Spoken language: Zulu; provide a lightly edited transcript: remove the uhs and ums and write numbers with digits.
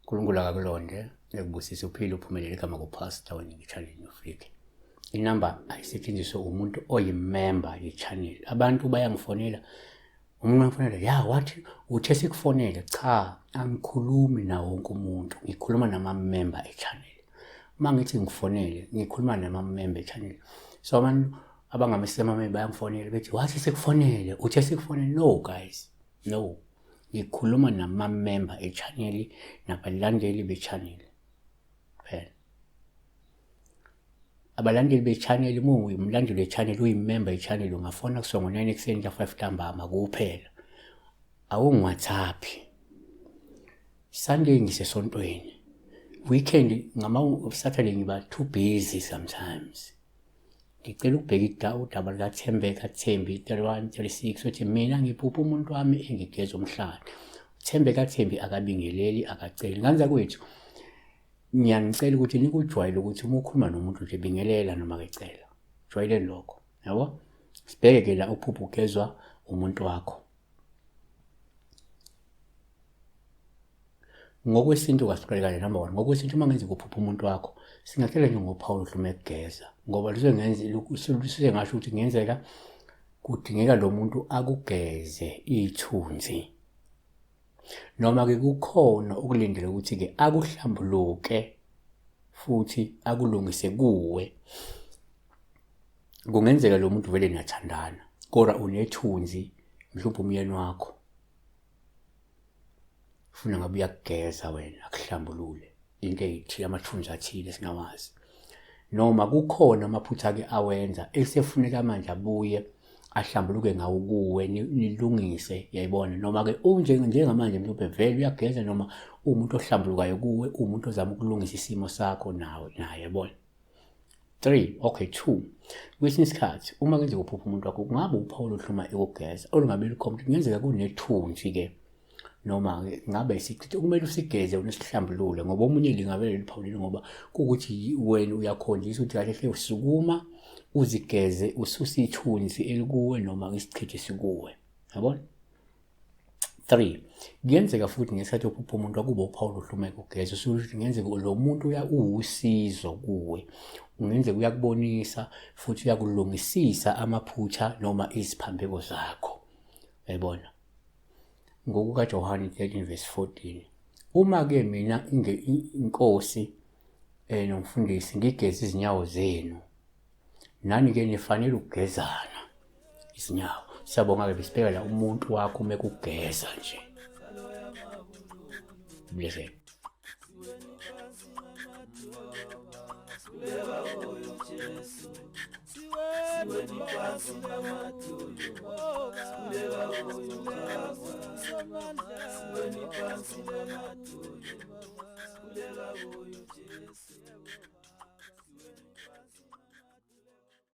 uNkulunkulu akakulonde ekubusisa uphile uphumelele igama kuPastor wena nge-channel Africa. Inamba ayisetshenziswe umuntu oyimember ye-channel. Abantu bayangifonela, umuntu angifonela, ya wathi uthe sikufonele. Cha, angikhulumi nawo wonke umuntu, ngikhuluma nama-member e-channel. Uma ngithi ngifonele, ngikhuluma nama-member e-channel. So abantu abangamesema bayangifonela bethi wathi sikufonele, uthe sikufonele. No guys, no. Ngikhuluma nama-member e-channel nabalandeli be-channel kuphela. Abalandeli be-channel, uma uyimlandeli we-channel, uyimember ye-channel, ungafona kusongo 9 ekuseni ka 5 ntambama kuphela. Awungi-WhatsApp. Sunday ngisesontweni. Weekend Saturday ngiba too busy sometimes. Ngicela ukubheka udaba lukaThembeka Thembi 3136 uthi mina ngiphupha umuntu wami engigeza umhlane. Thembeka Thembi akabingeleli akaceli. Nganza kwethu ngiyanicela ukuthi nikujwayele ukuthi uma ukhuluma nomuntu nje bingelela noma kecela. Jwayele lokho, yabo? Sibheke la uphupha ugezwa umuntu wakho. Ngokwesintu kasiqale number 1. Ngokwesintu uma ngenza ukuphupha umuntu wakho, singacela nje ngoPaul Hlume kugeza. Ngoba lusengenza ngasho ukuthi ngenzeka kudingeka lo muntu akugeze ithunzi. Noma ke kukhona ukulindela ukuthi ke akuhlambuluke futhi akulungise kuwe. Kungenzeka lo muntu vele niyathandana, kodwa unethunzi mhlawumbe umyeni wakho. Ufuna ngabe uyakugeza wena akuhlambulule into eyithile amathunzi athile singawazi. Noma kukhona amaphutha ke awenza esefuneka manje abuye ahlambuluke ngawo kuwe nilungise, yayibona. Noma ke njengamanje mhlawumbe vele uyageza noma umuntu ohlambulukayo kuwe, umuntu ozama ukulungisa isimo sakho nawe naye, yabona. 3, okay, 2. Kwesinye isikhathi uma kwenza ukuphupha umuntu wakho kungabe uPaul Hlume ekugeza olungabe likhomplete, kungenzeka kunethunzi ke. Noma ngabe isiqithi kumele usigeze unesihlambulule ngoba omunye lingavele liphawulile ngoba kukuthi wena uyakhonjisa ukuthi kahle hle usukuma uzigeze ususa ithunzi elikuwe noma isiqithi sikuwe, yabona. 3, kuyenzeka futhi ngesikhathi uphupha umuntu wakuba uPaul Hlume ukugeza usuthi kungenzeka lo muntu uwusizo kuwe. Ungenzeka uyakubonisa futhi uyakulungisisa amaphutha noma iziphambeko zakho, yabona. NgokukaJohane 13:14 uma ke mina inkosi nomfundisi ngigeza izinyawo zenu, nani ke nifanele ukugezana izinyawo. Siyabonga ke besibheka la umuntu wakho uma ekugeza nje. Blessed. Siweni phansi lamatulu, sikuleka kuyo Jesu.